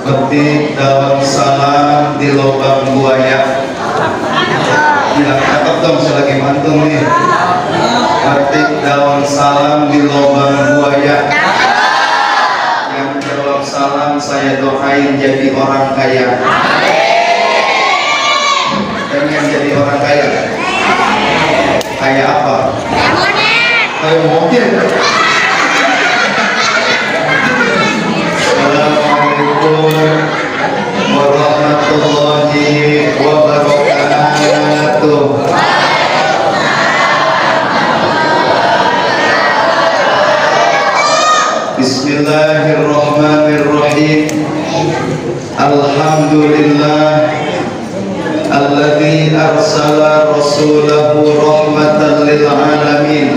Petik daun salam di lubang buaya. Ya, cakep dong, saya lagi mantung nih. Petik daun salam di lubang buaya. Yang jawab salam saya doain jadi orang kaya. Pengen jadi orang kaya? Kayak apa? Kayak mobil. Assalamualaikum warahmatullahi wabarakatuh. Bismillahirrahmanirrahim. Alhamdulillah alladzi arsala rasulahu rahmatan lil alamin.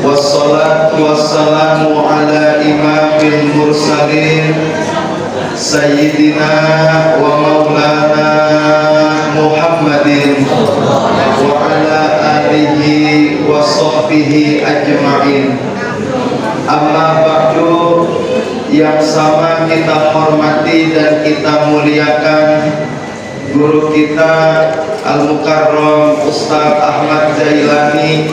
Wassalatu wassalamu ala imamil mursalin Sayyidina wa maulana Muhammadin wa ala alihi wa sahbihi ajma'in. Amma ba'du, yang sama kita hormati dan kita muliakan guru kita Al-Mukarram Ustaz Ahmad Jailani,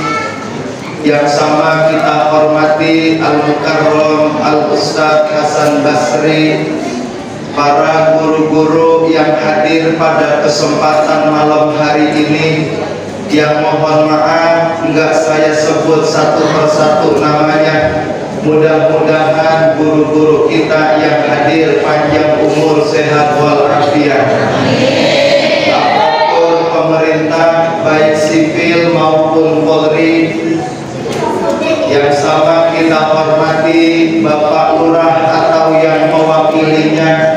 yang sama kita hormati Al-Mukarram Al-Ustaz Hasan Basri, para guru-guru yang hadir pada kesempatan malam hari ini, yang mohon maaf enggak saya sebut satu persatu namanya. Mudah-mudahan guru-guru kita yang hadir panjang umur, sehat walafiat. Apapun pemerintah baik sipil maupun Polri, yang sama kita hormati Bapak Lurah atau yang mewakilinya,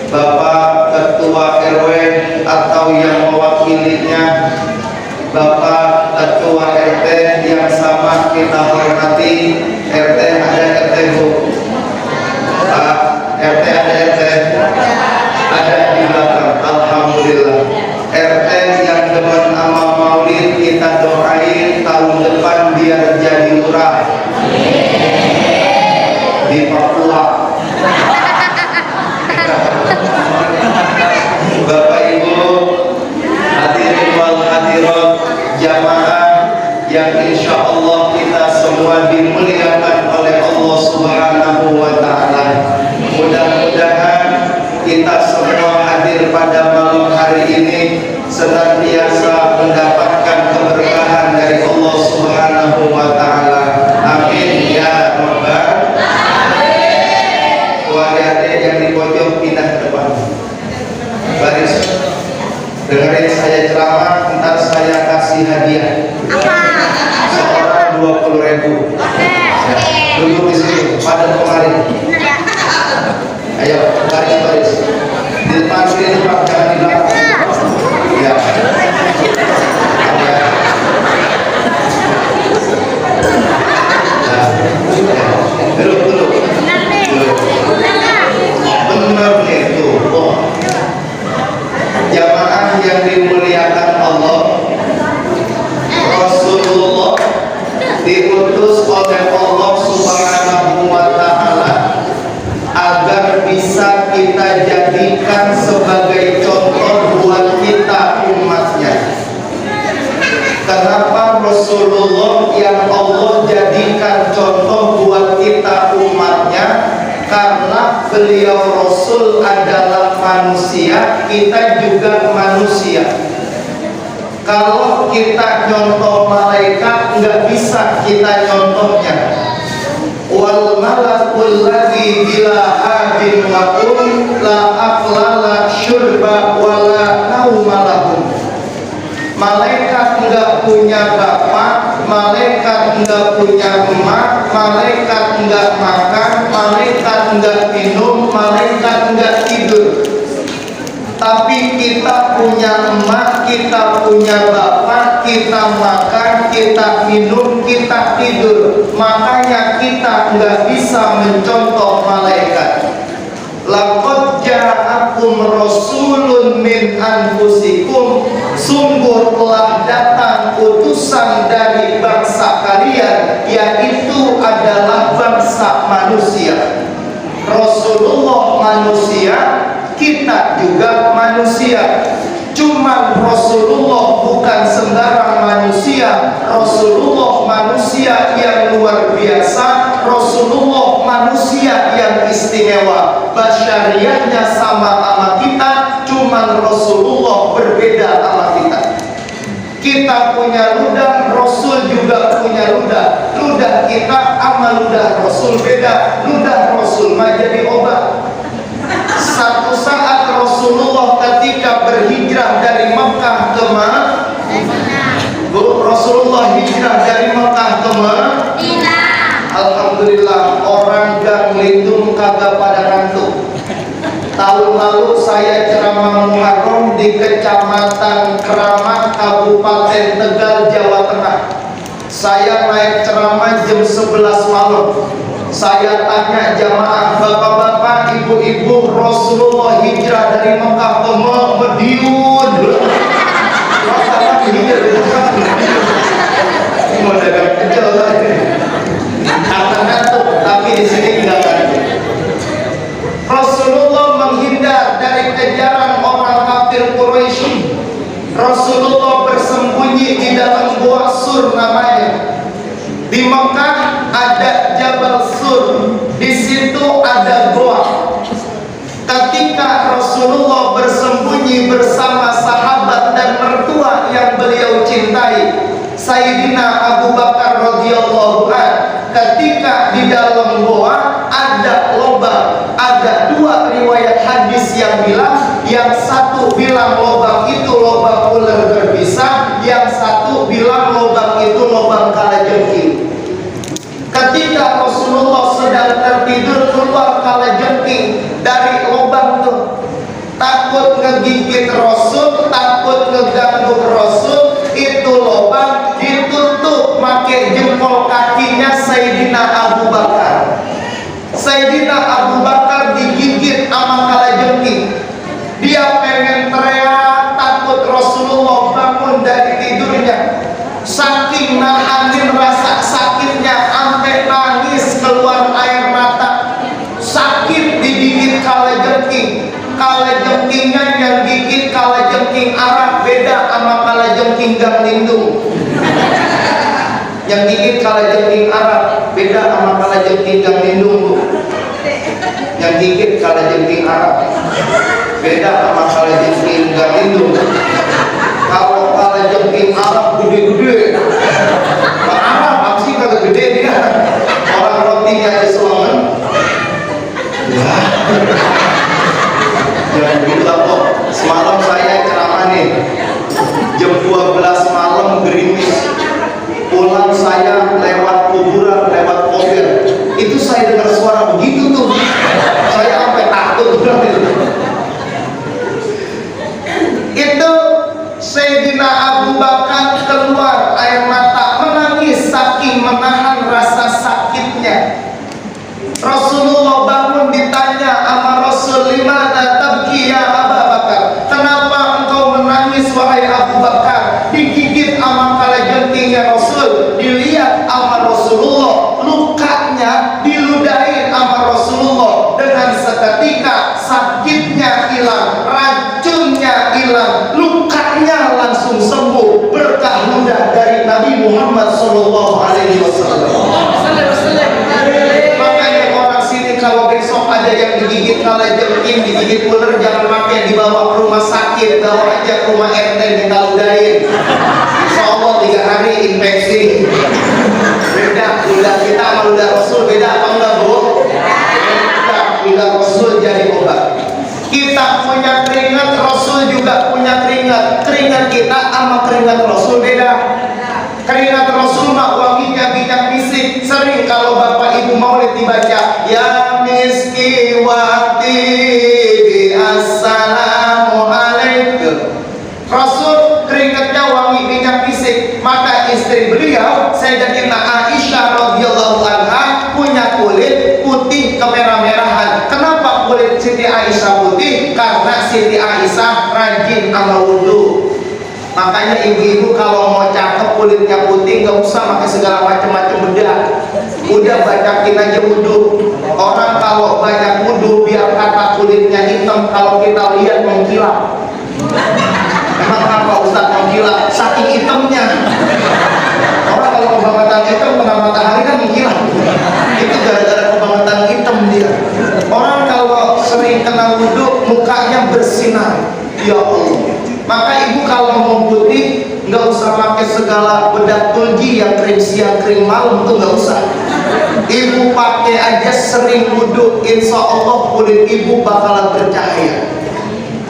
Bapak Ketua RW atau yang mewakilinya, Bapak Ketua RT, yang sama kita hormati. RT ada RT Bu? Pak RT ada RT? Ada di belakang. Alhamdulillah. RT yang demen sama maulid kita doain tahun depan biar jadi lurah di Papua. Bapak Ibu hadirin wal hadirat jamaah yang insya Allah kita semua dimuliakan oleh Allah Subhanahu wa Ta'ala. Mudah-mudahan kita semua hadir pada malam hari ini senantiasa mendapatkan keberkahan dari Allah Subhanahu wa Ta'ala. Amin ya rabbal alamin. Adik yang di pojok pindah ke depan. Baris. Dengerin saya ceramah, ntar saya kasih hadiah. Seorang 20.000. Duduk di sini, pada kemarin. Ayo, baris. Di depan sini, Pak, jangan di belakang. Ya. Duduk. Benar itu. Jamaah yang dimuliakan Allah, Rasulullah diutus oleh Allah Subhanahu wa Ta'ala agar bisa kita jadikan sebagai contoh buat kita umatnya. Kenapa Rasulullah yang Allah jadikan contoh buat kita umatnya? Karena beliau Rasul adalah manusia, kita juga manusia. Kalau kita contoh malaikat, nggak bisa kita contohnya. Wal malakul ladzi bila hadin wakum la aqlala syurba wala naumalahum. Malaikat nggak punya bapak, malaikat nggak punya emak, malaikat nggak makan, malaikat nggak minum, malaikat nggak tidur. Tapi kita punya emak, kita punya bapak, kita makan, kita minum, kita tidur. Makanya kita nggak bisa mencontoh malaikat. Laqad ja'akum rasulun min anfusikum, sungguh telah datang utusan dari bangsa kalian, yaitu adalah bangsa manusia. Rasulullah manusia, kita juga manusia. Cuman Rasulullah bukan sembarang manusia. Rasulullah manusia yang luar biasa. Rasulullah manusia yang istimewa. Basyariahnya sama kita, cuman Rasulullah berbeda sama kita. Kita punya ludah, Rasul juga punya ludah. Ludah kita sama ludah Rasul beda. Ludah Rasul mah jadi obat. Satu saat Rasulullah ketika berhijrah dari Mekah ke Madinah. Rasulullah hijrah dari Mekah ke Madinah. Alhamdulillah, orang gang lindung kagak pada ngantuk. Tahun lalu saya ceramah Muharram di Kecamatan Keramat, Kabupaten Tegal, Jawa Tengah. Saya naik ceramah jam 11 malam. Saya tanya jamaah, bapak-bapak, ibu-ibu, Rasulullah hijrah dari Mekah ke Madiun. Masalah ini mau dagang kecil lagi. Akan ngantuk, tapi di sini tidak ngantuk. Rasulullah menghindar dari kejaran orang kafir Quraisy. Rasulullah bersembunyi di dalam gua Sur namanya. Di Mekah ada Jabal Sur, di situ ada gua. Ketika Rasulullah bersembunyi bersama sahabat dan mertua yang beliau cintai, Sayyidina Abu Bakar radhiyallahu anhu, ketika di dalam gua ada lubang. Ada dua riwayat hadis yang bilang, yang satu bilang lubang itu lubang ular berbisa, yang satu bilang lubang itu lubang kalajengking. Ketika Rasulullah sedang tertidur, keluar kalajengking dari lubang itu. Takut ngegigit Rasul, takut ngeganggu Rasul. Itu lubang ditutup pakai jempol kakinya Sayyidina Abu Bakar. Sayyidina Abu Bakar digigit sama kalajengking. Dia pengen teriak, takut Rasulullah bangun dari tidurnya. Saking nahanin rasa sakitnya, sampai nangis keluar air mata. Sakit digigit kalajengking. Kalajengkingnya yang gigit kalajengking Arab, beda sama kalajengking gang lindung. Yang gigit kalajengking Arab beda sama kalajengking gang lindung. Yang gigit kalajengking Arab beda sama kalajengking gang lindung. Kalau kalajengking Arab gede-gede, Arab apa sih kagak gede dia? Orang rotinya aja selengan. Ya. Jangan begitu kok. Semalam saya ceramah nih, jam 12 malam gerimis. Pulang saya lewat kuburan, lewat mobil. Itu saya dengar suara begitu tuh. Saya sampai takut. Itu Sayyidina Abu Bakar keluar air mata, menangis saking menahan rasa sakitnya. Rasulullah bangun ditanya sama Rasul, "Limana tabki ya Abu Bakar?" Kenapa engkau menangis wahai Abu Bakar? Digigit sama kalajengkingnya Rasul, dilihat sama Rasulullah, lukanya diludahin sama Rasulullah. Dengan seketika sakitnya hilang, racunnya hilang, lukanya langsung sembuh berkah ludah dari Nabi Muhammad sallallahu alaihi wasallam. Kalau besok ada yang digigit kalajengking, digigit ular, jangan pakai dibawa ke rumah sakit, bawa aja ke rumah RT kita ludahin. Insya Allah 3 hari infeksi. Beda ludah kita sama ludah Rasul, beda apa enggak bu? Beda, ludah Rasul jadi obat. Kita punya keringat, Rasul juga punya keringat. Keringat kita sama keringat Rasul beda. Keringat Rasul mah wanginya minyak misik. Sering kalau bapak ibu maulid dibaca, ya miski wati assalamu alaikum. Rasul keringatnya wangi minyak misik. Maka istri beliau Sayyidatina Aisyah radhiyallahu anha punya kulit putih kemerah-merahan. Kenapa kulit Siti Aisyah putih? Karena Siti Aisyah rajin amal wudu. Makanya ibu-ibu kalau mau cakep kulitnya putih, nggak usah pakai segala macam-macam bedak. Udah banyakin aja wudhu. Orang kalau banyak bersinar. Ya Allah. Maka ibu kalau mau putih nggak usah pakai segala bedak tulji yang krim siang krim malam, tuh nggak usah. Ibu pakai aja sering wudhu, insya Allah kulit ibu bakalan bercahaya.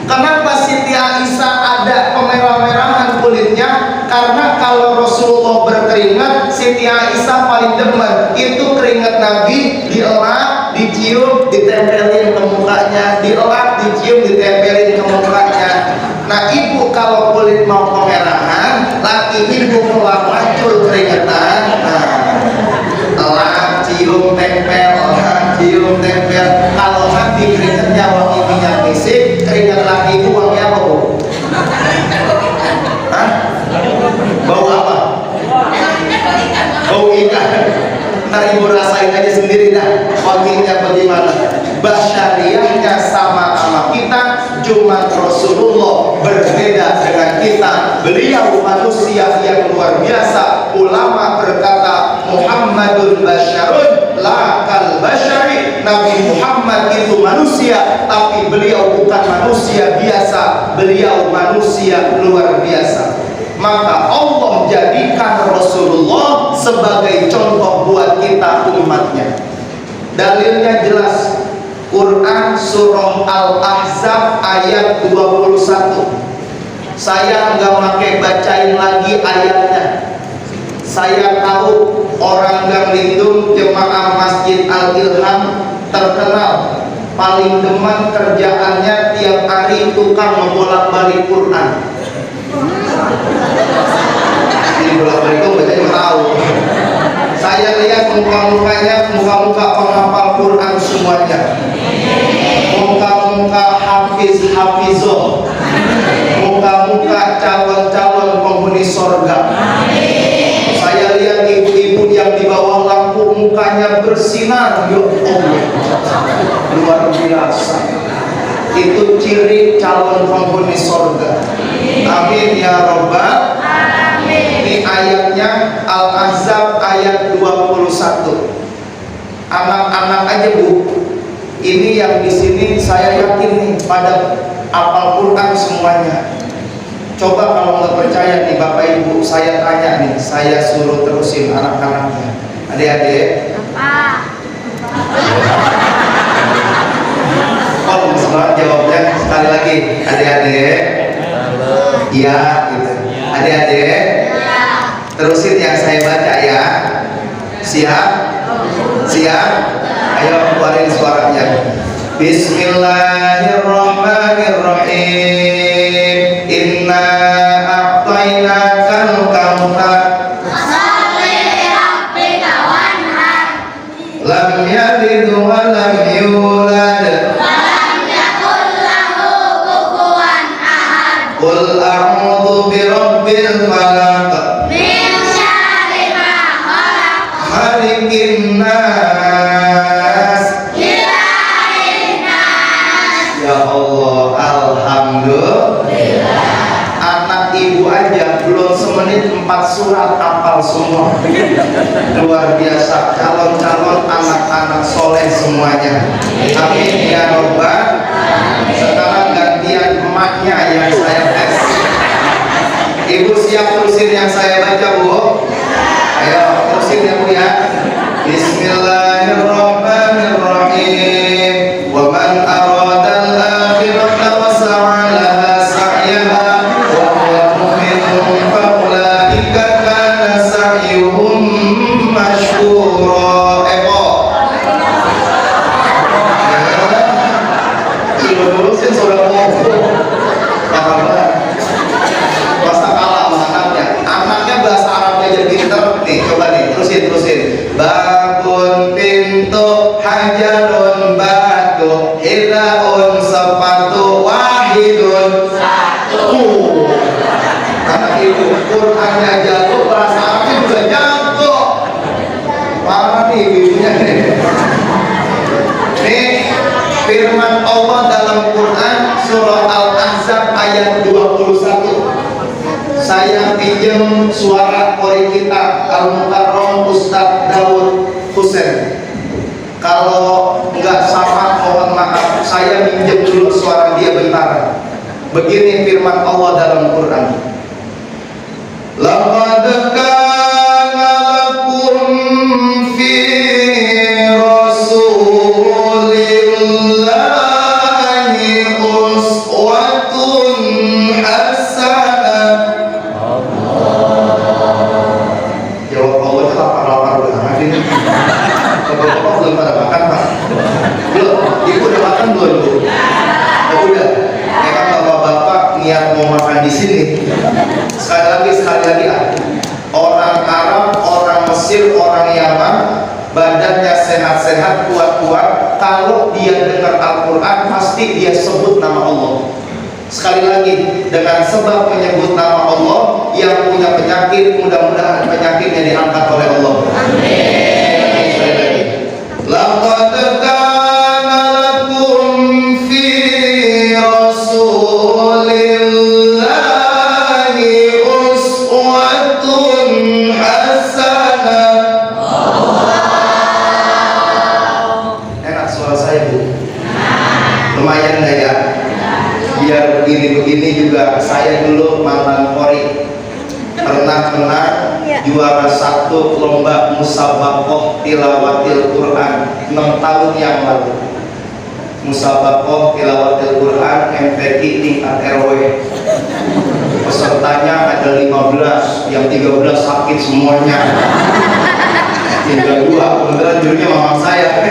Kenapa Siti Aisyah ada pemerah-merahan kulitnya? Karena kalau Rasulullah berkeringat, Siti Aisyah paling demen itu keringat Nabi dielak, dicium, ditempelin ke mukanya, dielak, dicium, ditempelin ke mukanya. Nah ibu kalau kulit mau pemerahan, laki ibu keluar muncul keringetan, elak, cium, tempel, elak, cium, tempel. Kalau nanti keringatnya wangi minyak fisik, keringat laki ibu wangi apa bu? Hah? Bau apa? Bau ikan. Ntar ibu rasain aja sendiri dah wanginya bagaimana. Basyariahnya sama kita, cuma Rasulullah berbeda dengan kita. Beliau manusia yang luar biasa. Ulama berkata Muhammadun basyarun la kal basyari. Nabi Muhammad itu manusia, tapi beliau bukan manusia biasa, beliau manusia luar biasa. Maka Allah jadikan Rasulullah sebagai contoh buat kita umatnya. Dalilnya jelas, Quran surah Al-Ahzab ayat 21. Saya nggak pakai bacain lagi ayatnya. Saya tahu orang Ganglindung jemaah Masjid Al-Ilham terkenal paling demen kerjaannya tiap hari tukang membolak-balik Quran. Ini bolak-balik itu bacanya tahu. Saya lihat muka-mukanya, muka-muka penghafal Quran semuanya, muka-muka hafiz-hafizoh, muka-muka calon-calon penghuni sorga. Saya lihat ibu-ibu yang di bawah lampu mukanya bersinar. Ya Allah, luar biasa. Itu ciri calon penghuni sorga. Amin ya Rabbal. Ini ayatnya Al-Ahzab ayat 21. Anak-anak aja bu, ini yang di sini saya yakin nih pada apal Quran semuanya. Coba kalau nggak percaya nih Bapak Ibu, saya tanya nih, saya suruh terusin anak-anaknya. Adik-adik. Oh, semangat jawabnya sekali lagi. Adik-adik. Iya, gitu. Adik-adik. Terusin yang saya baca ya. Siap? Siap? Ayo keluarin suaranya. Bismillahirrahmanirrahim. Inna a'tainakal kautsar. Fasholli lirabbika wanhar. Lam yalid wa lam yulad. Wa lam yakul lahu kufuwan ahad. Qul a'udzu birabbil falaq. Malikin nas, ilahin nas. Ya Allah, alhamdulillah. Anak ibu aja belum semenit 4 surat hafal semua. Luar biasa, calon-calon anak-anak soleh semuanya. Amin ya Rabbal. Sekarang gantian emaknya yang saya tes. Ibu siap terusin yang saya baca bu? Ayo terusin ya bu ya. Bismillahirrahmanirrahim. Wa man aradal akhirata wa sa'a laha sa'yaha wa huwa mu'minun fa ulaika kana sa'yuhum mashkura. Terusin sudah mau. Masa kalah sama anaknya. Anaknya bahasa Arabnya jadi pinter nih. Coba nih, terusin. Babun pintu, hajarun batu, hilaun sepatu, wahidun satu. Anak ibu, Qurannya jago, bahasa Arabnya juga jago. Parah nih ibunya nih. Nih firman Allah dalam Quran surah Al-Ahzab ayat 21. Saya pinjam suara kori kita Al-Mukarram Ustadz Daud Husain. Kalau nggak sama mohon maaf, saya minjem dulu suara dia bentar. Begini firman Allah dalam Quran. Laqad kana lakum fi Rasulillahi uswatun hasanah. Jawab Allah lapar-lapar banget ini. Bapak-bapak belum pada makan, Pak? Belum? Ibu udah makan belum, Bu? Oh, udah. Ya kan bapak-bapak niat mau makan di sini. Sekali lagi, orang Arab, orang Mesir, orang Yaman, badannya sehat-sehat, kuat-kuat. Kalau dia dengar Al-Quran, pasti dia sebut nama Allah. Sekali lagi, dengan sebab menyebut nama Allah, yang punya penyakit, mudah-mudahan penyakitnya diangkat oleh Allah. Amin. Sekali lagi. Laqad kana lakum fi Rasulillahi uswatun hasanah. Enak suara saya, Bu? Lumayan nggak ya? Biar begini-begini juga. Saya dulu mantan Polri, pernah menang juara 1 lomba musabaqah tilawatil Quran 6 tahun yang lalu. Musabaqah tilawatil Quran MPQ tingkat RW. Pesertanya ada 15, yang 13 sakit semuanya. Tinggal 2, kebetulan jurinya mamang saya.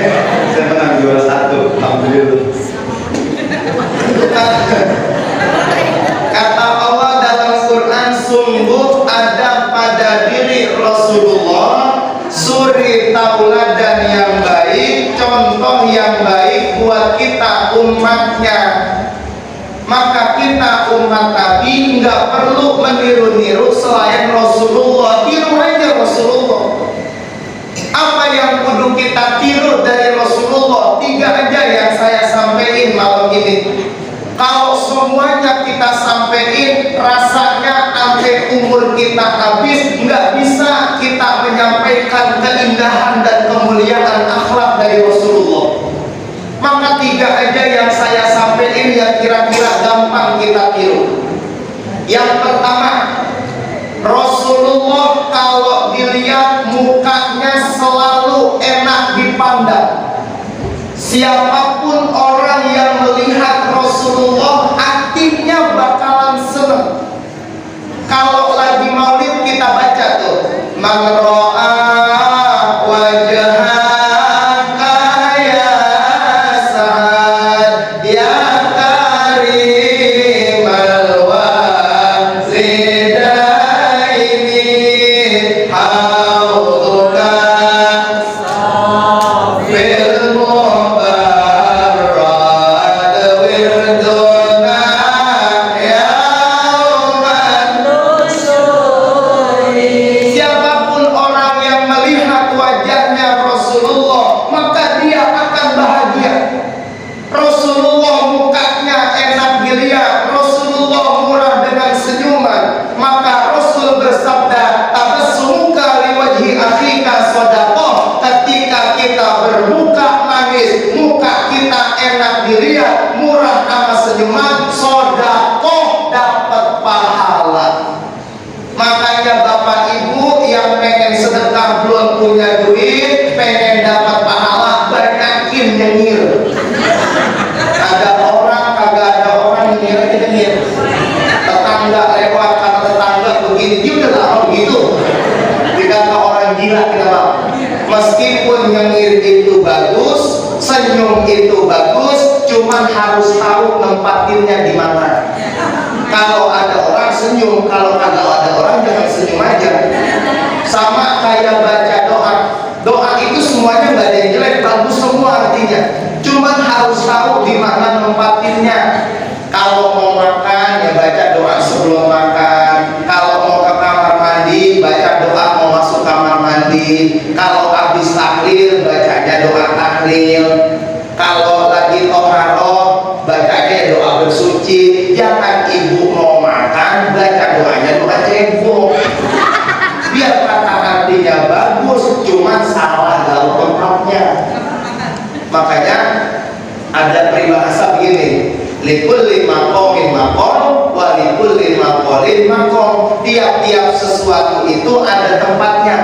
Saya menang juara 1, alhamdulillah. Kata Allah dalam Quran, sungguh ada pada diri Rasulullah suri tauladan yang baik, contoh yang baik buat kita umatnya. Maka kita umat Nabi nggak perlu meniru-niru selain Rasulullah. Tiru aja Rasulullah. Apa yang kudu kita tiru dari Rasulullah? 3 aja yang saya sampaikan malam ini. Kalau semuanya kita sampaikan, rasanya sampai umur kita habis, nggak bisa kita menyampaikan keindahan dan kemuliaan akhlak dari Rasulullah. Maka 3 aja yang saya sampaikan yang kira-kira gampang kita tiru. Yang pertama, Rasulullah kalau dilihat mukanya selalu enak dipandang. Siapapun orang yang melihat Rasulullah, hatinya bakalan senang. Kalau lagi maulid kita baca tuh, man ra'a wajhaka ya Sa'ad ya karimal wazidaini hauduka fil mubarrad wirduna yauman nusuri. Siapapun orang yang melihat wajahnya Rasulullah, maka dia akan bahagia. Rasulullah mukanya enak dilihat, Rasulullah murah dengan senyuman. Maka Rasul bersabda, tabassumuka liwajhi akhika shadaqah. Ketika kita bermuka manis, muka kita enak dilihat, murah sama senyuman, shadaqah, dapat pahala. Makanya Bapak Ibu yang pengen sedekah belum punya duit, pengen dapat pahala, banyakin nyengir. Ada orang, kagak ada orang nyengir aja nyengir. Tetangga lewat, kata tetangga begini, dia udah lama begitu. Dikata orang gila kita Pak. Meskipun nyengir itu bagus, senyum itu bagus, cuman harus tahu nempatinnya di mana. Kalau ada orang senyum, kalau kagak ada orang jangan senyum aja. Sama kayak baca doa. Doa itu semuanya nggak ada yang jelek, bagus semua artinya. Cuman harus tahu di mana nempatinnya. Kalau mau makan ya baca doa sebelum makan. Kalau mau ke kamar mandi baca doa mau masuk kamar mandi. Kalau habis tahlil bacanya doa tahlil. Kalau lagi toharoh bacanya doa bersuci. Jangan ibu mau makan baca doanya doa cebok. Biar kata artinya bagus, cuman salah dalam tempatnya. Makanya ada peribahasa begini, Likulli maqamin maqam wa likulli maqalin maqam. Tiap-tiap sesuatu itu ada tempatnya.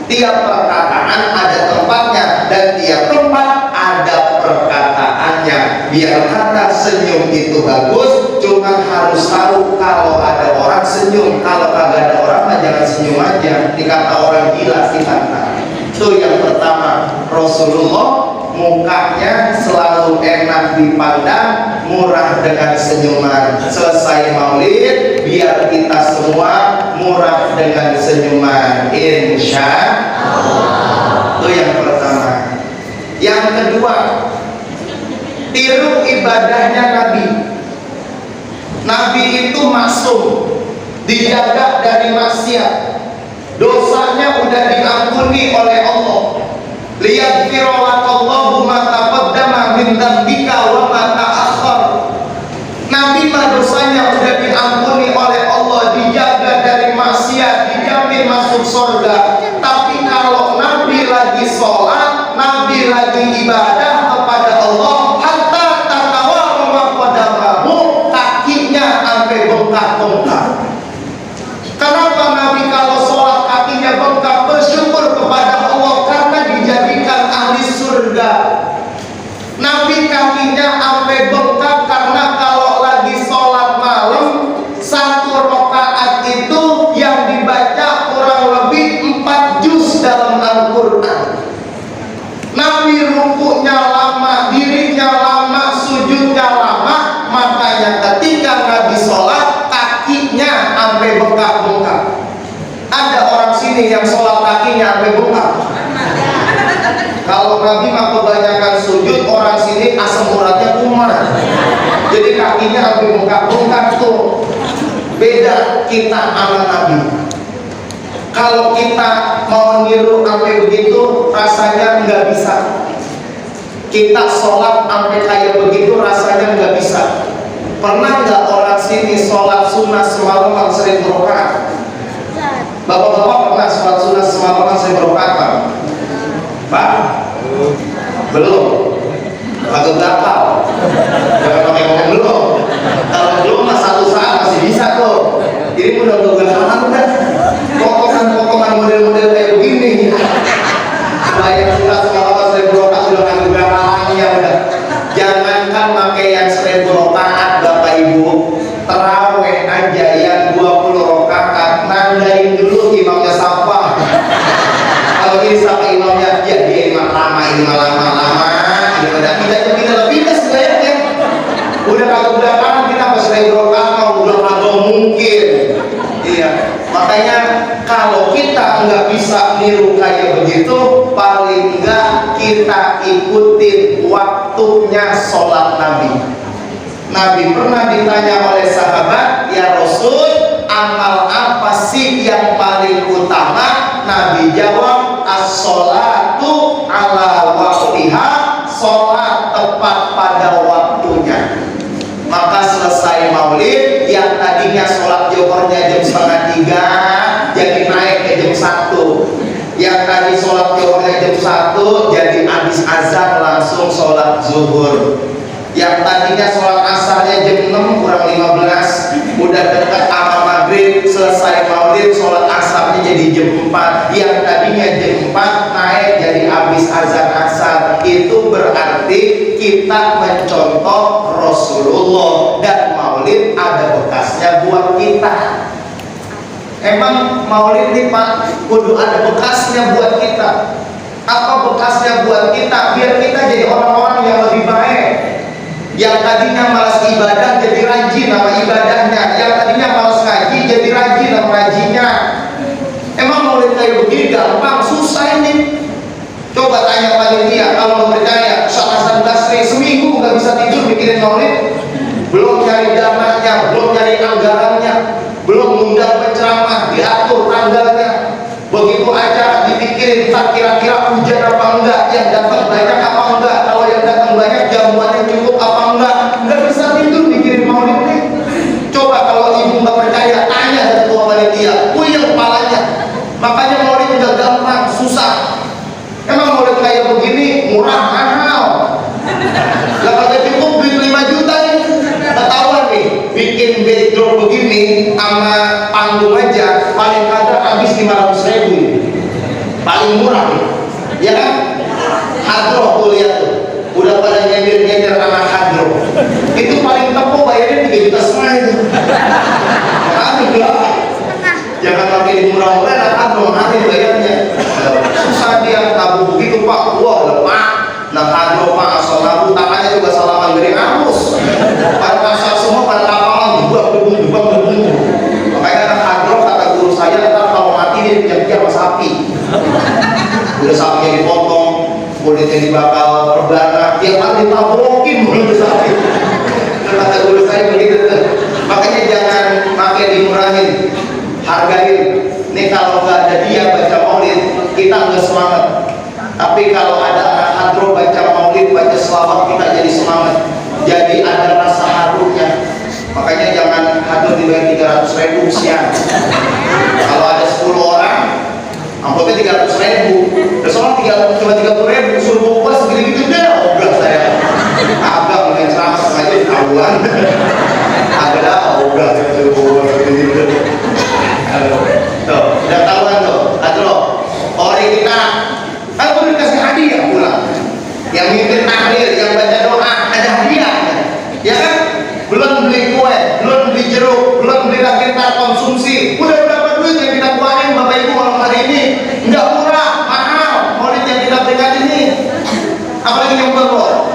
Tiap perkataan ada tempatnya, dan tiap tempat ada perkataannya. Biar kata senyum itu bagus, cuma harus tahu kalau ada orang senyum. Kalau kagak ada orang mah jangan senyum aja. Dikata orang gila sih kata. Itu yang pertama. Rasulullah mukanya selalu enak dipandang, murah dengan senyuman. Selesai maulid, biar kita semua murah dengan senyuman, insya Allah. Itu yang pertama. Yang kedua, tiru ibadahnya Nabi. Nabi itu maksum, dijaga dari maksiat, dosanya udah diampuni oleh Allah. Liyaghfira lakallahu ma taqaddama min dzambika wa ma ta'akhkhar. Nabi mah dosanya udah diampuni oleh Allah, dijaga dari maksiat, dijamin masuk surga. Tapi kalau Nabi lagi sholat, Nabi lagi ibadah kepada Allah, hatta tatawaru ma qadamahu, kakinya sampai bengkak-bengkak. Kenapa Nabi kalau sholat kakinya bengkak? Bersyukur kepada Allah karena dijadikan ahli surga. Nabi kakinya sampai bengkak karena kalau lagi sholat malam, satu rakaat itu yang dibaca kurang lebih 4 juz dalam Al-Quran. Nabi rukunya lama, dirinya lama, sujudnya lama. Makanya ketika Nabi sholat, kakinya sampai bengkak-bengkak. Ada orang sini yang sholat kakinya sampai bengkak? Kalau Nabi mah kebanyakan sujud, orang sini asam uratnya kumat, jadi kakinya sampai bengkak-bengkak tuh. Beda kita sama Nabi. Kalau kita mau niru sampai begitu, rasanya nggak bisa. Kita sholat sampai kayak begitu, rasanya nggak bisa. Pernah nggak orang sini sholat sunnah semalaman 1000 rakaat? Bapak-bapak pernah sholat sunnah semalaman 1000 rakaat, Pak? Pak? Belum? Agak gatal. Jangan pakai ngomong belum. Kalau belum mah 1 saat masih bisa tuh. Ini udah kegagalan udah. Potongan-potongan model-model kayak begini. Bayang sunnah semalaman 1000 rakaat sudah kegagalannya udah. Jangankan pakai yang 1000 rakaat, Bapak Ibu, terawih aja yang 20 rakaat, nandain dulu imamnya siapa. Kalau ini siapa imamnya, ya dia imam lama, ini udah tidak lebih sebenarnya. Udah kagak kita pas 1000 rakaat, udah kagak mungkin. Iya, makanya kalau kita nggak bisa niru kayak begitu, paling nggak kita ikutin waktunya sholat Nabi. Nabi pernah ditanya oleh sahabat, ya Rasul, amal apa sih yang paling utama? Nabi jawab, as-sholatu ala waktiha, sholat tepat pada waktunya. Maka selesai maulid, yang tadinya sholat johornya jam 2:30 jadi naik ke jam 1. Yang tadi sholat johornya jam 1 jadi habis azan langsung sholat zuhur. Yang tadinya sholat asarnya jam 6 kurang 15, udah dekat sama maghrib, selesai maulid sholat asarnya jadi jam 4. Yang tadinya jam 4 naik jadi habis azan asar. Itu berarti kita mencontoh Rasulullah, dan maulid ada bekasnya buat kita. Emang maulid nih Pak, kudu ada bekasnya buat kita. Apa bekasnya buat kita? Biar kita jadi orang-orang yang lebih baik. Yang tadinya malas ibadah jadi rajin sama ibadahnya. Yang tadinya malas ngaji jadi rajin sama ngajinya. Emang maulid kayak begini gampang? Susah ini. Coba tanya panitia, kalau nggak percaya, Ustaz Hasan Basri seminggu nggak bisa tidur mikirin maulid. Belum cari dananya, belum cari anggarannya, belum ngundang penceramah, diatur tanggalnya. Begitu acara dipikirin, tak kira-kira hujan apa enggak, yang datang banyak apa enggak, kalau yang datang banyak jamuannya cukup apa enggak. Nggak bisa tidur mikirin maulid nih. Coba kalau ibu nggak percaya, tanya dari ketua panitia, puyeng kepalanya. Makanya maulid nggak gampang, susah. Emang maulid kayak begini murah mahal. Lah kagak cukup duit 5 juta nih. paling murah nih, ya kan? Hadroh tuh lihat tuh, udah pada nyender anak hadroh, itu paling tepuk bayarnya 3,5 juta itu. Aduh, jangan pakai murah-murah anak hadroh, nanti bayarnya susah dia tabu begitu Pak. Wah lemak, anak hadroh Pak asal tabu tangannya juga salaman dari kampus, pada pasar semua pada lapangan jubang. Makanya anak hadroh kata guru saya, ntar kalau mati dia dikejar-kejar sama sapi. Udah sapinya dipotong, kulitnya dibakal perdana, tiap hari ditabrokin mulut sapi. Kata guru saya begitu. Makanya jangan pakai dimurahin, hargain. Nih kalau nggak ada dia baca maulid, kita nggak semangat. Tapi kalau ada anak hadroh baca maulid, baca selawat, kita jadi semangat. Jadi ada rasa harunya. Makanya jangan hadroh dibayar 300.000 siang. Kalau ada 10 orang, amplopnya 300.000, terus orang cuma 30.000, suruh bungkus segini-gitu deh, ogah saya. Agak dengan ceramah sengaja tahuan. Agak ogah saya suruh bungkus segini-gitu. Tuh, udah tahuan tuh, hadroh. Ori kita, kan udah dikasih hadiah pulang. Yang mimpin takbir, yang baca doa, ada hadiah, ya kan? Belum beli kue, belum beli jeruk, belum beli rakyat konsumsi. Udah berapa duit yang kita keluarin Bapak Ibu malam hari ini? Enggak murah, mahal. Maulid yang kita berikan ini. Apalagi yang baru?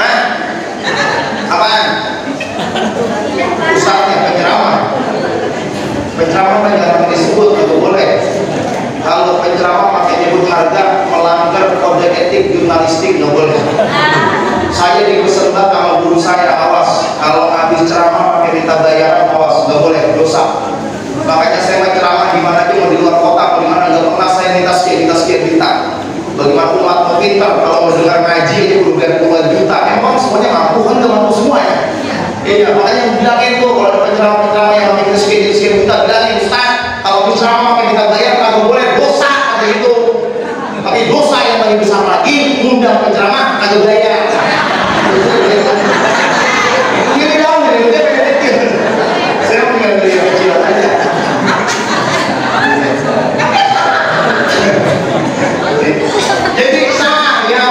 Hah? Apaan? Ustaznya penceramah. Penceramah jangan disebut, itu boleh. Kalau penceramah pakai nyebut harga, melanggar kode etik jurnalistik, nggak boleh. Saya dipersembah sama guru saya, awas. Kalau habis ceramah pakai minta bayaran, awas, nggak boleh, dosa. Makanya saya mau ceramah di mana aja, mau di luar kota, mau di mana, nggak pernah saya minta sekian. Bagaimana umat mau pintar, kalau mau dengar ngaji aja udah bayar puluhan juta. Emang semuanya mampu kan? Nggak mampu semua ya. Iya, makanya bilangin tuh kalau ada penceramah yang pakai sekian juta, bilangin Ustaz, kalau ceramah pakai minta bayar, nggak boleh, dosa kata itu. Tapi dosa yang lebih besar lagi, undang penceramah kagak bayar. Ini dong, dia pengen kecil. Saya punya beli yang kecil aja. Jadi saya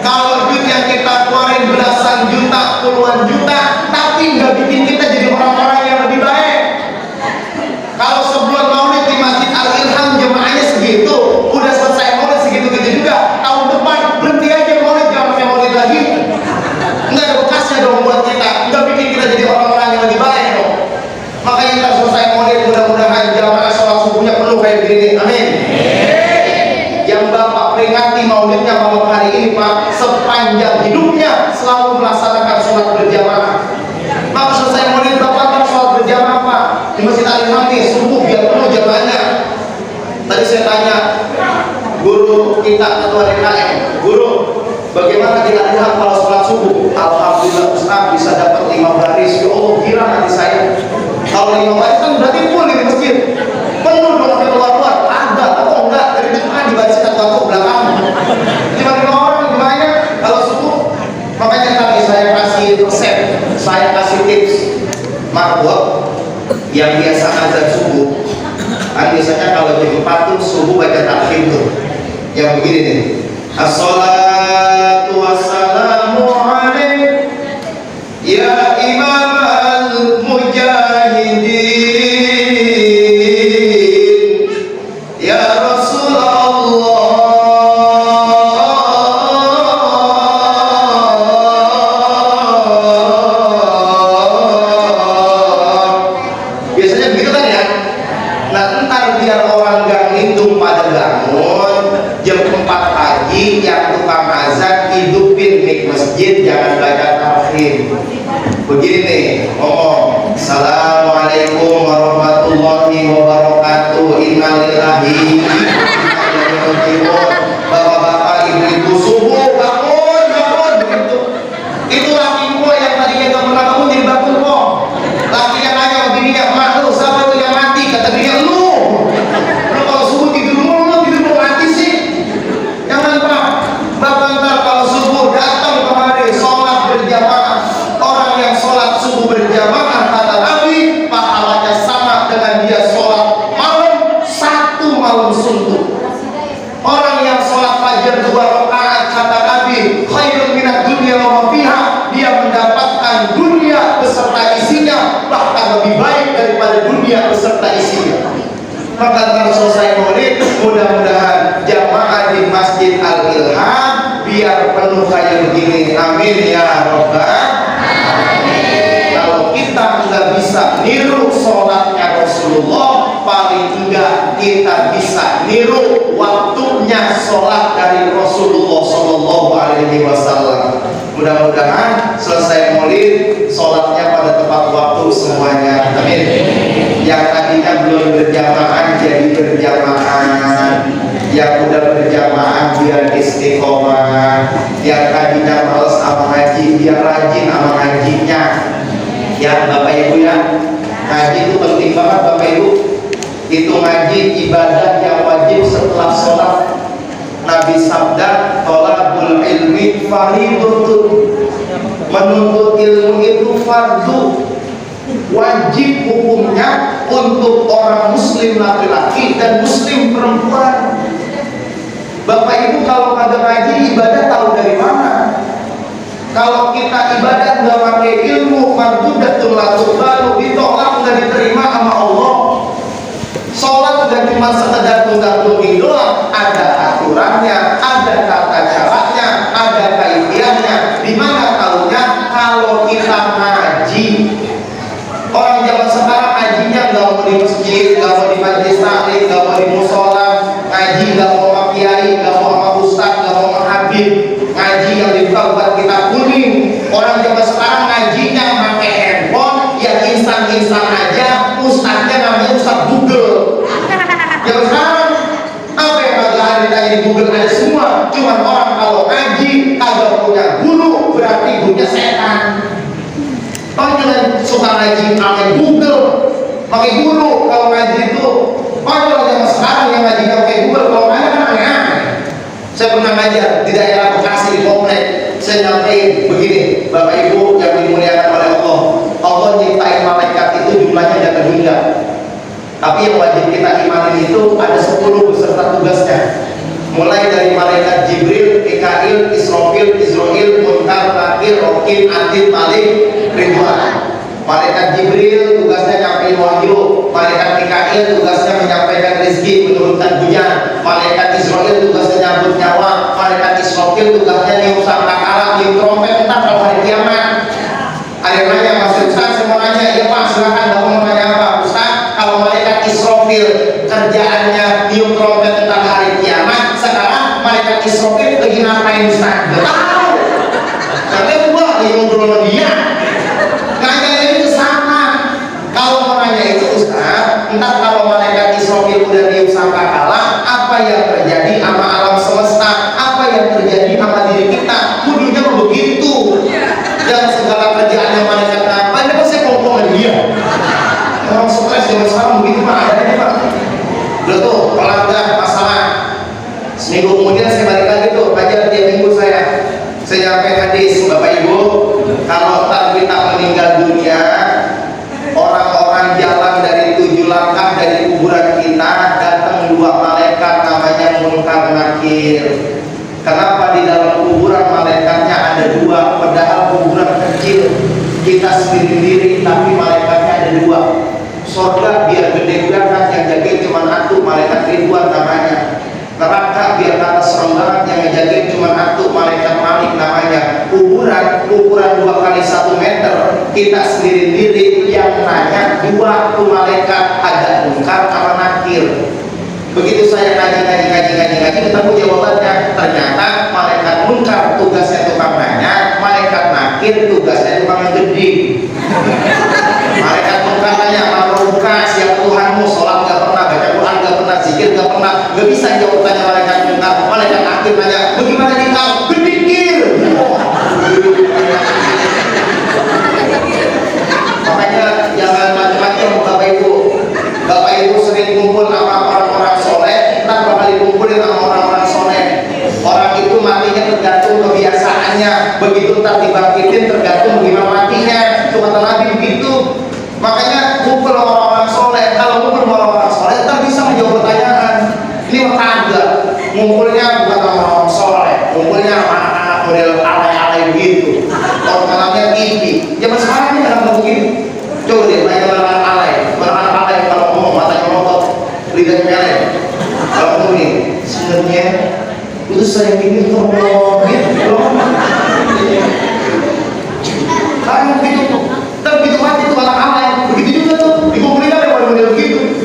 kalau duit yang kita keluarin belasan juta, puluhan juta, tapi nggak bikin kita jadi orang-orang yang lebih baik. Kalau sebelum maulid di Masjid Al-Ilham jemaahnya segitu, udah selesai maulid segitu-gitu juga. Tahun depan berhenti aja maulid, jangan pakai maulid lagi. Nggak ada bekasnya dong buat kita, nggak bikin kita jadi orang-orang yang lebih baik dong. Makanya kita selesai maulid, mudah-mudahan jamaah sholat subuhnya penuh kayak begini. Amin. Yang Bapak peringati maulidnya malam hari ini Pak, sepanjang hidupnya selalu melaksanakan sholat berjamaah. Maka selesai maulid Bapak kan sholat berjamaah Pak di Masjid Al-Ilham nih, subuh biar penuh jamaahnya. Tadi saya tanya guru kita ketua DKM, guru bagaimana di Al-Ilham kalau sholat subuh? Alhamdulillah Ustaz bisa dapat 5 baris. Ya Allah, kira nanti saya kalau 5 baris kan berarti full di masjid, penuh dong sampai keluar-keluar. Ada atau enggak dari depan di baris satu belakang cuma 5 orang gimana kalau subuh. Makanya tadi saya kasih resep, saya kasih tips marbot yang biasa azan subuh. Kan biasanya kalau jam 4 tuh subuh baca takhir tuh yang begini nih, assalatu wassalamu alaik ya imam al-mujahidin ya Rasulullah. Biasanya begitu kan ya. Nah ntar biar orang gak ngitung pada bangun jam 4 pagi, yang tukang azan hidupin mik masjid, jangan baca takhir. Begini nih ngomong, assalamualaikum warahmatullahi wabarakatuh, innalillahi bapak-bapak, ibu-ibu subuh bangun begitu. Itu laki gua yang tadinya gak pernah bangun jadi bangun kok. Laki yang nanya begini ya, mak lu siapa tuh yang mati? Kata dia, lu kalau subuh tidur mulu, tidur mau mati sih. Jangan Pak, Bapak ntar kalau subuh datang kemari sholat berjamaah. Orang yang sholat subuh berjamaah kata Nabi, pahalanya sama dengan dia sholat malam 1 malam suntuk. dunia beserta isinya. Maka kalau selesai maulid, mudah-mudahan jamaah di Masjid Al-Ilham biar penuh kayak begini. Amin ya Rabbal. Kalau kita nggak bisa niru sholatnya Rasulullah, paling enggak kita bisa niru waktunya sholat dari Rasulullah Shallallahu Alaihi Wasallam. Mudah-mudahan selesai maulid, sholatnya pada tepat waktu semuanya. Amin. Yang tadinya belum berjamaah jadi berjamaah, yang udah berjamaah biar istiqomah, yang tadinya males sama ngaji biar rajin sama ngajinya. Ya Bapak Ibu ya, ngaji itu penting banget Bapak Ibu. Itu ngaji ibadah yang wajib setelah sholat. Nabi sabda, thalabul ilmi fardhun. Menuntut ilmu itu fardu, wajib hukumnya untuk orang muslim laki-laki dan muslim perempuan. Bapak Ibu kalau kagak ngaji ibadah tahu dari mana? Kalau kita ibadah nggak pakai ilmu, mardudatun la tuqbalu, ditolak nggak diterima sama Allah. Sholat nggak cuma sekedar tunggang-tunggi doang, ada aturannya, ada tata caranya, ada kaifiahnya. Di mana tahunya? Kalau kita ngaji. Orang zaman sekarang ngajinya nggak mau di masjid, nggak mau di majelis taklim, nggak mau di musola, ngaji nggak mau sama kiai, nggak mau sama ustaz, nggak mau sama habib. Ngaji yang dibuka buat kita kuning. Orang zaman sekarang ngajinya pakai handphone, yang instan-instan aja. Ustaznya namanya Ustaz Google. Zaman sekarang apa yang kagak ada ditanya di Google ada semua. Cuman orang kalau ngaji kagak punya guru berarti gurunya setan. Jangan suka ngaji pakai Google, pakai guru kalau ngaji itu. Kalau yang sekarang yang ngaji pakai Google, kalau ngaji kan aneh-aneh. Saya pernah ngajar di daerah Bekasi di komplek. Saya nyampein begini, Bapak Ibu yang dimuliakan oleh Allah. Allah nyiptain malaikat itu jumlahnya ada terhingga. Tapi yang wajib kita imani itu ada 10 beserta tugasnya. Mulai dari malaikat Jibril, Mikail, Israfil, Izrail, Munkar, Nakir, Rokib, Atid, Malik, Ridwan. Malaikat Jibril tugasnya nyampein wahyu, malaikat Mikail tugasnya menyampaikan rezeki, menurunkan hujan, malaikat Israfil tugasnya nyambut nyawa, malaikat Israfil tugasnya niup sangkakala, niup trompet entar kalau hari kiamat. Ada yang nanya, Mas Ustaz, saya mau nanya, ya Pak silakan, Bapak mau nanya apa? Ustaz, kalau malaikat Israfil kerjaannya niup trompet tentang hari kiamat, sekarang malaikat Israfil lagi ngapain Ustaz? Gak tahu. Karena gua lagi ngobrol sama dia. Nanya itu sama. Kalau mau nanya itu Ustaz, entar kalau malaikat Israfil udah niup sangkakala, apa yang terjadi sama alam semesta? Apa yang terjadi sama diri kita? Kudunya begitu. Jangan segala kerjaannya malaikat ngapain, itu saya ngomong sama dia. Orang stres zaman sekarang begitu Pak, ada ini Pak. Udah tuh, pelanggan masalah. Seminggu kemudian saya balik lagi tuh, ajar tiap minggu saya nyampe hadis, Bapak Ibu, kalau tak kita meninggal dunia, orang-orang jalan dari 7 langkah dari kuburan kita, datang 2 malaikat namanya Munkar Nakir. Kenapa di dalam kuburan malaikatnya ada 2, padahal kuburan kecil, kita sendiri-sendiri tapi malaikatnya ada 2. Surga biar gede banget, yang jagain cuma 1, malaikat Ridwan namanya. Neraka biar kata serem banget, yang ngejagain cuma 1, malaikat Malik namanya. Ukuran 2 kali 1 meter, kita sendiri-sendiri yang nanya 2 tuh malaikat, ada Munkar sama Nakir. Begitu saya ngaji ketemu jawabannya. Ternyata malaikat Munkar tugasnya tukang nanya, malaikat Nakir tugasnya tukang gede. Malaikat Munkar tanya, "Maruka siapa Tuhanmu? Sholat gak pernah, baca Quran gak pernah, zikir gak pernah." Gak bisa jawab tanya malaikat Munkar. Malaikat Nakir tanya, "Bagaimana dia tahu?" Gedikir. Makanya jangan macam-macam Bapak Ibu. Bapak Ibu sering kumpul sama orang-orang soleh, ntar bakal dikumpulin sama orang-orang soleh. Orang itu matinya tergantung kebiasaannya, begitu ntar dibangkitin tergantung gimana matinya. Itu kata Nabi begitu. Makanya kumpul sama orang-orang soleh. Kalau kumpul sama orang-orang soleh, ntar bisa menjawab pertanyaan. Ini mah kagak. Ngumpulnya bukan sama orang soleh, ngumpulnya sama anak-anak model alay-alay begitu. Orang-orangnya tinggi. Zaman sekarang ini anak begitu. Coba deh, banyak orang alay, orang alay saya ini tolong gitu loh. Karena begitu, dan begitu mati itu anak alay, begitu juga tuh dikumpulin ada yang model begitu.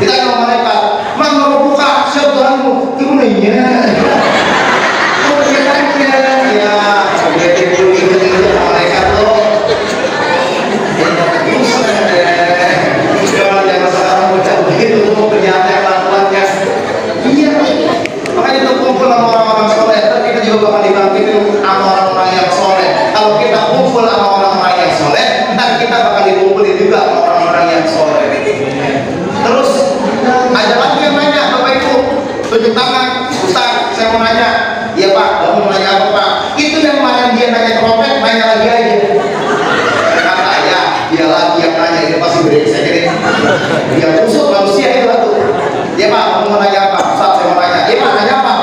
Ditanya sama mereka, "Man mau buka siapa Tuhanmu?" Itu iya. Oh dia tanya, ya dia dikumpulin sama mereka tuh. Jangan sekarang bocah begitu tuh kerjaannya pelan-pelannya. Iya, makanya itu kumpul sama orang-orang soleh. Terus kita juga bakal dibangkitin sama orang-orang yang soleh. Kalau kita kumpul sama orang-orang yang soleh, ntar kita bakal dikumpulin juga sama orang-orang yang soleh. Terus ada lagi yang nanya, Bapak Ibu, tunjuk tangan, Ustaz, saya mau nanya. Iya Pak, kamu mau nanya apa Pak? Itu yang mana dia nanya trompet, nanya lagi aja. Kata ya, dia lagi yang nanya, ini pasti brengsek ini. Dia musuh manusia itu tuh. Ya Pak, kamu mau nanya apa? Ustaz, saya mau nanya. Iya Pak, nanya apa?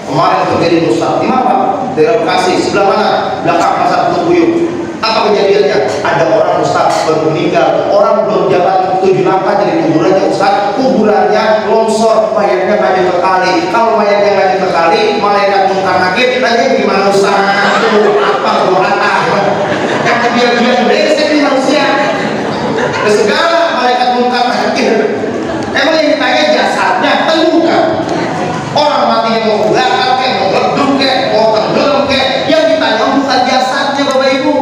Kemarin terjadi Ustaz, di mana Pak? Daerah Bekasi, sebelah mana? Belakang pasar Buyung. Apa kejadiannya? Ada orang Ustaz baru meninggal, orang belum jalan 7 langkah dari kuburannya Ustaz, kuburannya longsor, mayatnya banyak sekali. Kalau mayatnya banyak sekali, malaikat mungkar nakir, nanya gimana Ustaz? Itu apa kata? Karena dia brengsek di manusia. Dan segala malaikat mungkar nakir. Emang yang ditanya jasadnya, kan bukan. Orang mati yang mau belakang kayak, mau leduk kayak, mau tenggelam kayak, yang ditanya bukan jasadnya Bapak Ibu.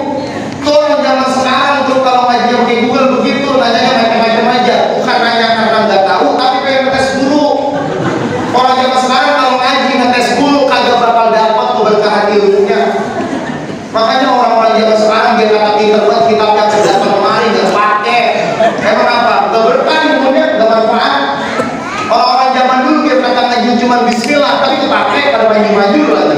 Orang zaman sekarang tuh kalau ngajinya pakai Google begitu, nanyanya macam-macam aja. Bukan nanya karena nggak tahu, tapi pengen ngetes dulu. Orang zaman sekarang kalau ngaji ngetes dulu, kagak bakal dapat tuh berkah ilmunya. Makanya orang-orang zaman sekarang dia kata pinter banget, kitabnya cerdas lemari nggak pakai. Emang apa? Nggak berkah ilmunya, nggak manfaat. Orang-orang zaman dulu dia kata ngaji cuma Bismillah, tapi dipakai pada maju-maju lagi.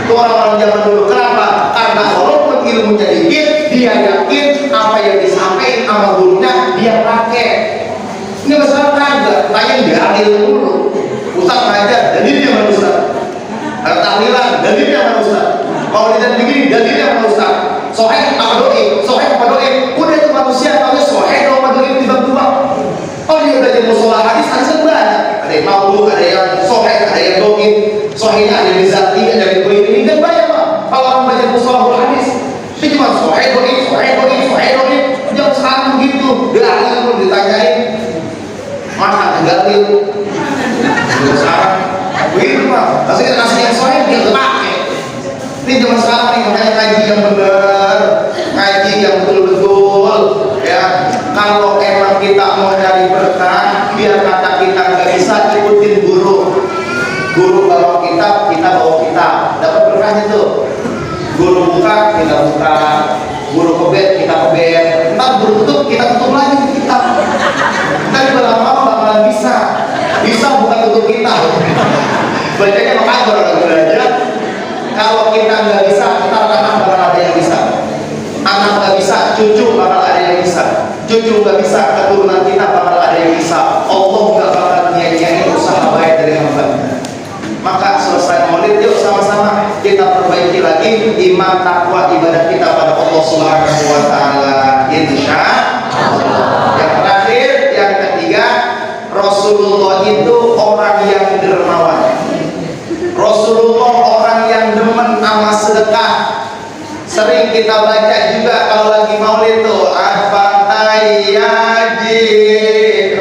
Itu orang-orang zaman dulu. Kenapa? Karena walaupun ilmunya dikit, dia yakin apa yang disampaikan sama gurunya dia pakai. Ini masalah kagak, tanya dalil dulu. Ustaz ngajar, dalilnya mana Ustaz? Ada tahlilan, dalilnya mana Ustaz? Maulidan begini, dalilnya mana Ustaz? Soheh apa doi? Soheh apa doi? Udah itu manusia, tahunya soheh apa doi tiba-tiba. Oh dia udah jadi musola hadis banyak. Ada yang maulud, ada yang soheh, ada yang doi. Sohehnya ada yang zati, ada yang doi. Ini kan banyak Pak. Kalau orang baca musola hadis, itu cuma soheh doi. Jangan sekarang begitu. Dalil pun ditanyain. Mana dalil? Sekarang begitu Pak. Kasih kasih yang soheh dia pakai. Ini zaman sekarang nih, makanya ngaji yang benar, ngaji yang betul-betul. Ya, kalau emang kita mau cari berkah, biar kata kita nggak bisa ikutin guru. Guru bawa kitab, kita bawa kitab. Dapat berkahnya tuh. Guru buka, kita buka. Guru kebet, kita kebet. Ntar guru tutup, kita tutup lagi kitab. Ntar lama-lama bakalan bisa. Bisa bukan tutup kita. Bacanya makanya orang belajar. Kalau kita nggak bisa, ntar anak bakal ada yang bisa. Anak nggak bisa, cucu bakal ada yang bisa. Cucu nggak bisa, keturunan kita bakal ada yang bisa. Allah nggak bakal nyanyiin usaha baik dari hamba. Maka selesai maulid, yuk sama-sama kita perbaiki lagi iman, takwa, ibadah kita pada Allah Subhanahu Wa Taala. Insya Allah. Yang terakhir, yang ketiga, Rasulullah itu orang yang dermawan. Rasulullah orang yang demen sama sedekah. Sering kita baca juga kalau lagi maulid tuh Al-Fatihah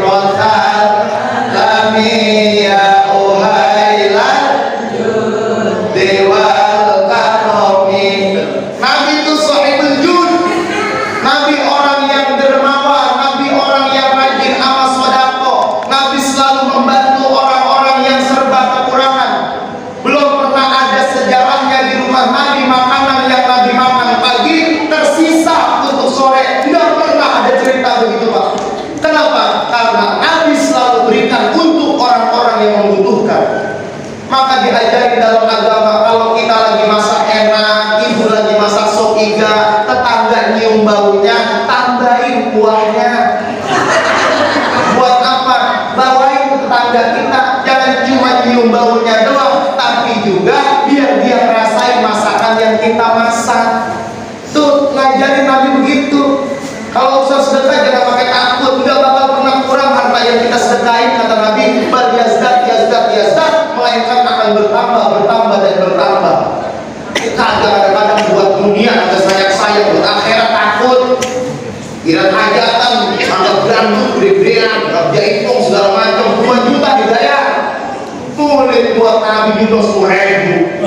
rotal lamia uhailan dewal karomi. Nabi itu sahibul jud. Nabi orang yang dermawan. Nabi orang yang rajin amal sedekah. Nabi selalu membantu orang-orang yang serba kekurangan. Belum pernah ada sejarahnya di rumah Nabi makanan yang Nabi makan pagi tersisa untuk sore. Tidak pernah ada cerita begitu Pak. Kenapa? Karena Nabi selalu berikan untuk orang-orang yang membutuhkan. Maka diajari dalam agama, kalau kita lagi masak enak, ibu lagi masak sop iga, tetangga nyium baunya, tambahin kuahnya. Buat apa? Bawain ke tetangga kita. Jangan cuma nyium baunya doang, tapi juga biar dia ngerasain masakan yang kita masak. Tuh ngajarin Nabi begitu. Kalau usaha sedekah jangan pakai takut, nggak bakal pernah kurang harta yang kita sedekahin, kata Nabi. Bal yazdat, melainkan akan bertambah. bertambah dan bertambah. Kadang-kadang buat dunia ada sayang-sayang, buat akhirat takut. Kira hajatan, anggap gandum, gede-gedean, anggap jaitong, segala macam, 2 juta dibayar. Kulit buat Nabi Yunus 10.000.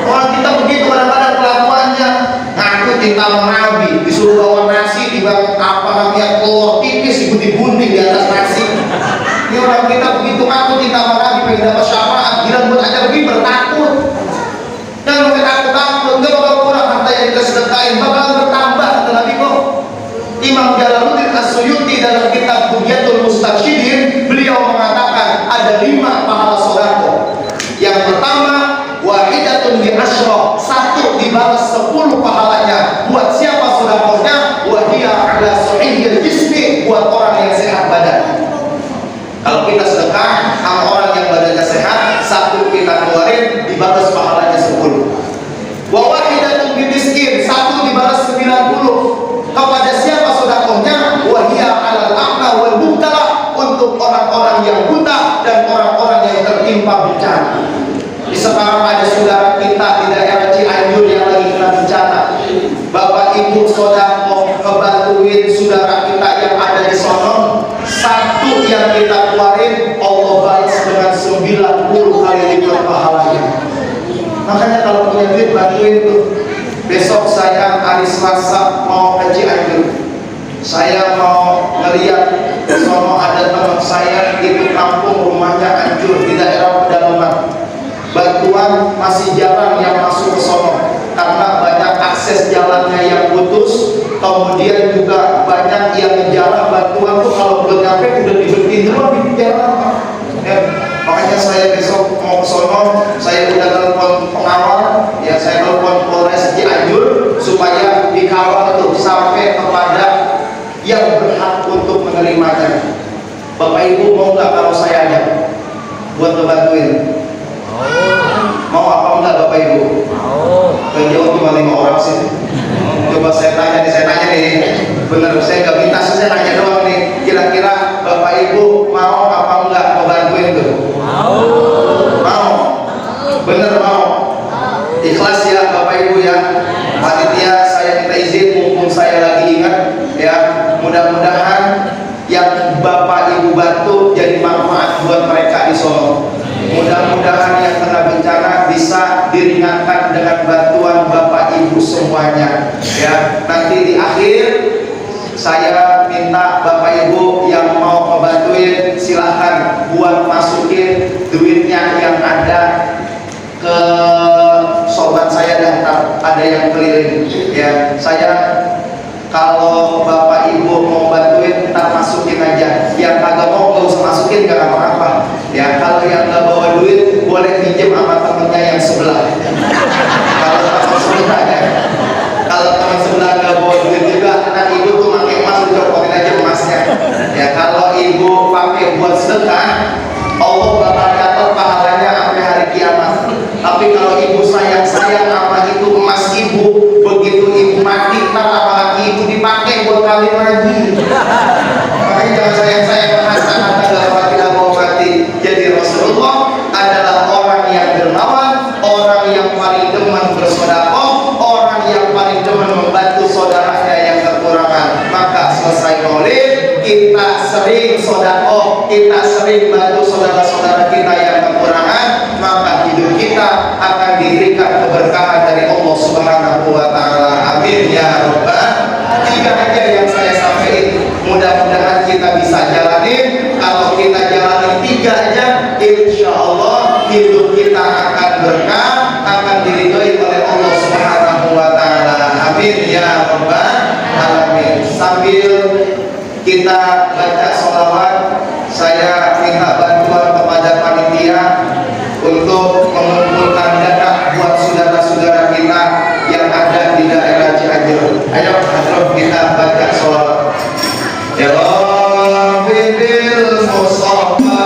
Orang kita begitu kadang-kadang kelakuannya, ngaku cinta sama Nabi, disuruh bawa nasi, tiba apa namanya telur tipis, digunting di atas nasi. Ini orang kita begitu ngaku cinta sama Nabi, pengen dapat syafaat, gila buat aja lebih bertakut. Jangan pakai takut-takut, nggak bakal kurang harta yang kita sedekahin, bakal bertambah kata Nabi kok. Imam Jalaluddin As-Suyuti dalam kitab Bughyatul Mustaqsyidin beliau mengatakan ada 5 pahala sedekah. Yang pertama, wahidatun bi asyra, 1 dibalas 10 pahalanya. Buat siapa sedekahnya? Wa hiya ala sahihil jismi, buat orang yang sehat badan. Kalau kita sedekah sama orang yang badannya sehat, 1 kita keluarin dibalas pahalanya 10. Wa wahidatun bi miskin, 1 dibalas 90. Kepada siapa sedekahnya? Wahia alal a'ma wal mubtala, untuk orang-orang yang buta dan orang-orang yang tertimpa bencana. Di sekarang ada saudara kita di daerah Cianjur yang lagi kena bencana. Bapak Ibu sedekah ngebantuin saudara kita yang ada di sono. 1 yang kita keluarin Allah balas dengan 90 kali lipat pahalanya. Makanya kalau punya duit bantuin tuh. Besok saya hari Selasa mau ke Cianjur. Saya mau ngeliat sono ada teman saya itu kampung rumahnya hancur di daerah pedalaman. Bantuan masih jarang yang masuk ke sono karena banyak akses jalannya yang putus. Kemudian juga banyak yang jalan bantuan tuh kalau belum nyampe udah diberhentiin dulu di jalan. Ya, makanya saya besok mau ke sono, saya udah telepon pengawal, ya saya telepon Polres Cianjur supaya dikawal itu sampai kepada yang berhak untuk menerimanya. Bapak Ibu mau nggak kalau saya ajak buat ngebantuin? Mau apa enggak Bapak Ibu? Yang jawab cuma 5 orang sih. Coba saya tanya nih, bener saya nggak minta, saya nanya doang nih. Kira-kira Bapak Ibu mau apa enggak ngebantuin tuh? Mau? Bener mau? Ikhlas ya Bapak Ibu ya. Panitia saya minta izin mumpung saya lagi ingat ya, mudah-mudahan yang Bapak Ibu bantu jadi manfaat buat mereka di Solo. Mudah-mudahan yang kena bencana bisa diringankan dengan bantuan Bapak Ibu semuanya ya. Nanti di akhir saya minta Bapak Ibu yang mau membantuin silahkan buat masukin duitnya yang ada ke sobat saya daftar, ada yang keliling ya. Saya kalau Bapak Ibu mau bantuin ntar masukin aja, yang kagak mau gak usah masukin, gak apa-apa ya. Kalau yang gak bawa duit boleh pinjem sama temennya yang sebelah. Kalau teman sebelah ya, kalau teman sebelah gak bawa duit juga, ntar ibu tuh pakai emas, copotin aja emasnya ya. Kalau ibu pakai buat sedekah, Allah bakal catat pahalanya sampai hari kiamat. Tapi kalau ibu sayang sama itu emas ibu, begitu ibu mati ntar apalagi ibu dipakai buat kawin lagi. Makanya jangan sayang harta kalau tidak mau mati. Jadi Rasulullah adalah orang yang dermawan, orang yang paling demen bersedekah, orang yang paling demen membantu saudaranya yang kekurangan. Maka selesai maulid kita sering sedekah, kita sering bantu saudara-saudara kita yang kekurangan, maka hidup kita akan diberikan keberkahan dari Allah Subhanahu wa taala. Amin ya rabbal. 3 aja yang saya sampaikan, mudah-mudahan kita bisa jalanin. Kalau kita jalanin 3 aja, insya Allah hidup kita akan berkah, akan diridhoi oleh Allah Subhanahu wa taala. Amin ya rabbal alamin. Sambil kita baca sholawat, saya minta bantuan kepada panitia untuk mengumpulkan dana buat saudara-saudara kita yang ada di daerah Cianjur. Ayo kita baca sholawat. Ya Rabbil Mustafa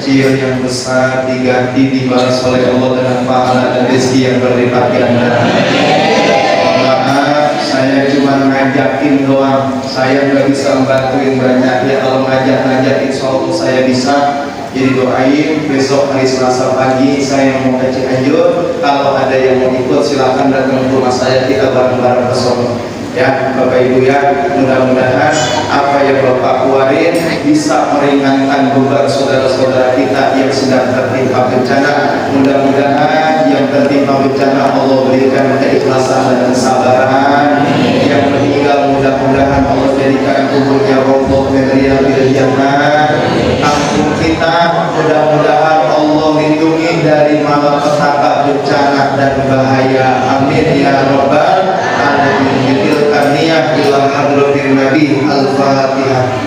kecil yang besar diganti dibalas oleh Allah dengan pahala dan rezeki yang berlipat ganda. Maaf, saya cuma ngajakin doang, saya nggak bisa membantuin banyak. Ya kalau ngajak insya Allah saya bisa. Jadi doain besok hari Selasa pagi saya mau ke Cianjur. Kalau ada yang mau ikut silahkan datang ke rumah saya, kita bareng-bareng ke sono. Ya Bapak Ibu ya, mudah-mudahan apa yang Bapak keluarin bisa meringankan beban saudara-saudara kita yang sedang tertimpa bencana. Mudah-mudahan yang tertimpa bencana Allah berikan keikhlasan dan kesabaran. Yang meninggal mudah-mudahan Allah jadikan kuburnya roboh dari jannah. Kampung kita mudah-mudahan Allah lindungi dari malapetaka bencana dan bahaya. Amin ya rabbal alamin. Niyah ila hadratin Nabi. Al-Fatihah.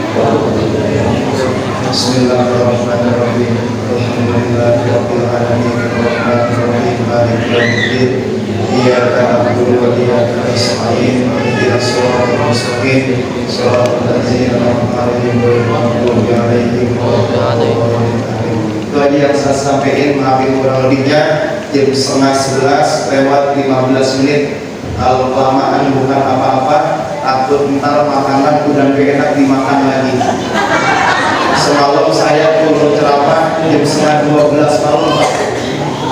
Bismillahirrahmanirrahim. Alhamdulillahirabbil alamin. Arrahmanirrahim. Maliki yaumiddin. Iyyaka na'budu wa iyyaka nasta'in. Ihdinas siratal mustaqim. Shiratal ladzina an'amta 'alaihim ghairil maghdubi 'alaihim waladdallin. Itu aja yang saya sampaikan, maafin kurang lebihnya. Jam 10:30 lewat 15 menit. Kalau kelamaan bukan apa-apa, takut ntar makanan udah gak enak dimakan lagi. Semalam saya turun ceramah jam 11:30 malam.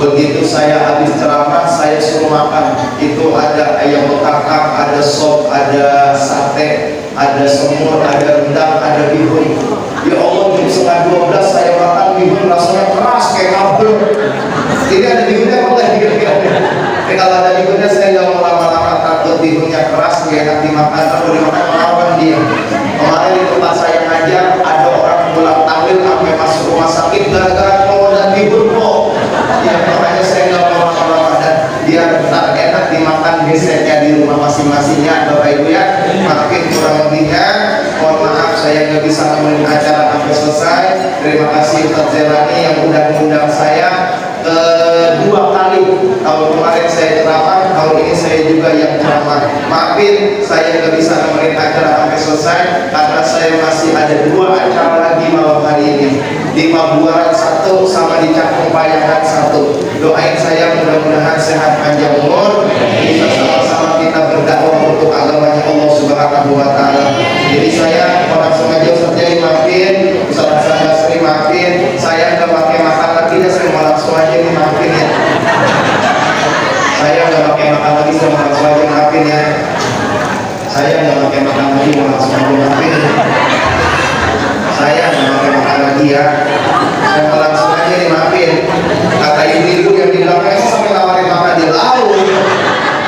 Begitu saya habis ceramah, saya suruh makan. Itu ada ayam bekakak, ada sop, ada sate, ada semur, ada rendang, ada bihun. Ya Allah, jam 11:30 saya makan bihun rasanya keras kayak kabel. Ini ada bihunnya boleh kira-kira. Kalau ada bihunnya saya nggak mau lama-lama, takut bihunnya keras gak enak dimakan. Kalau dimakan melawan dia. Kemarin di tempat saya ngajar ada orang pulang tahlil sampai masuk rumah sakit gara-gara mau dan bihun kok. Ya makanya saya nggak mau lama-lama dan biar tak enak dimakan geseknya di rumah masing-masingnya. Bapak Ibu ya, makin kurang lebihnya mohon maaf saya nggak bisa nemenin acara sampai selesai. Terima kasih Ustaz Zelani yang udah mengundang saya kedua kali. Tahun kemarin saya ceramah, tahun ini saya juga yang ceramah. Maafin saya nggak bisa nemenin acara sampai selesai karena saya masih ada 2 acara lagi malam hari ini, di Mabuaran 1 sama di Cakung Payangan 1. Doain saya mudah-mudahan sehat panjang umur, bisa sama-sama kita berdakwah untuk agamanya Allah Subhanahu wa Ta'ala. Jadi saya langsung aja Ustaz Jai maafin, Ustaz Hasan Basri maafin, saya nggak pakai makan lagi ya, saya mau langsung aja nih maafin ya. Saya nggak pakai makan lagi, saya mau langsung aja maafin ya. Saya nggak pakai makan lagi, mau langsung aja maafin. Saya nggak pakai makan lagi ya. Saya mau langsung aja nih maafin. Kata ibu-ibu yang di belakang sampai nawarin makan di laut.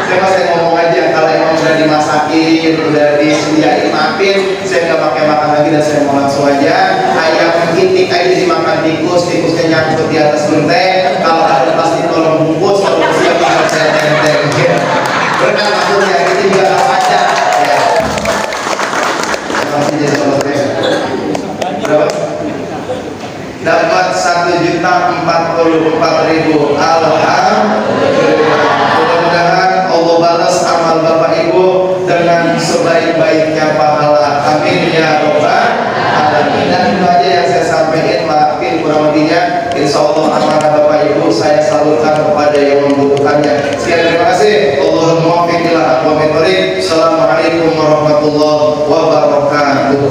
Saya ngomong aja kalau emang udah dimasakin, udah disediain maafin. Saya nggak pakai makan lagi dan saya mau langsung aja. Ayam itik aja dimakan tikus, tikusnya nyangkut di atas genteng. Kalau ada pasti tolong bungkus, kalau siap akan saya tenteng. Benar maksudnya itu juga nggak baca. Ya. Masih jadi selesai. Berapa? Dapat 1.044.000. Alhamdulillah. Mudah-mudahan Allah balas amal Bapak Ibu dengan sebaik-baiknya pahala. Amin ya rabbal alamin. Dan itu aja yang saya sampaikan, maafin kurang lebihnya. Insya Allah amanah Bapak Ibu saya salurkan kepada yang membutuhkannya. Sekian, terima kasih. Allahumma muwaffiq ila aqwamit thoriq. Assalamualaikum warahmatullahi wabarakatuh.